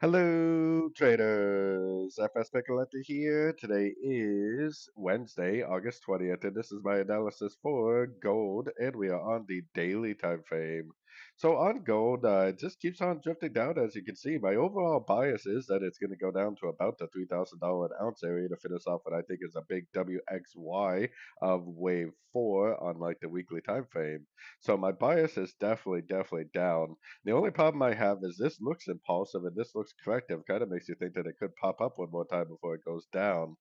Hello, traders. FX Pip Collector here. Today is Wednesday, August 20th, and this is my analysis for gold, and we are on the daily time frame. So on gold, it just keeps on drifting down, as you can see. My overall bias is that it's going to go down to about the $3,000 an ounce area to finish off what I think is a big WXY of wave 4 on like the weekly time frame. So my bias is definitely down. The only problem I have is this looks impulsive and this looks corrective. Kind of makes you think that it could pop up one more time before it goes down.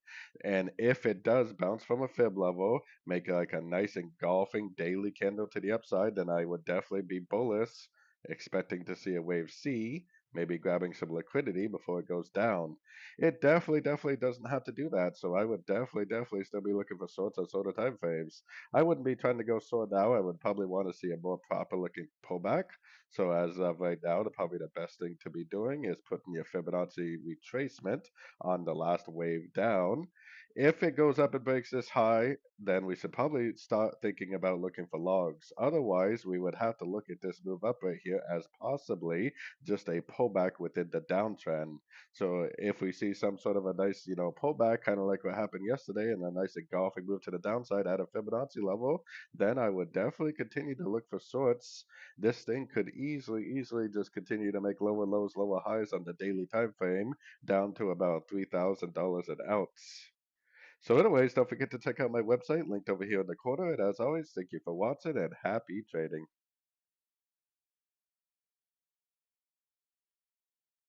And if it does bounce from a fib level, make like a nice engulfing daily candle to the upside, then I would definitely be bullish, expecting to see a wave C, maybe grabbing some liquidity before it goes down. It definitely doesn't have to do that. So I would definitely still be looking for shorts on shorter time frames. I wouldn't be trying to go short now. I would probably want to see a more proper looking pullback. So as of right now, probably the best thing to be doing is putting your Fibonacci retracement on the last wave down. If it goes up and breaks this high, then we should probably start thinking about looking for logs. Otherwise, we would have to look at this move up right here as possibly just a pullback within the downtrend. So if we see some sort of a nice, pullback, kind of like what happened yesterday, and a nice engulfing move to the downside at a Fibonacci level, then I would definitely continue to look for shorts. This thing could easily just continue to make lower lows, lower highs on the daily time frame down to about $3,000 an ounce. So anyways, don't forget to check out my website linked over here in the corner. And as always, thank you for watching and happy trading.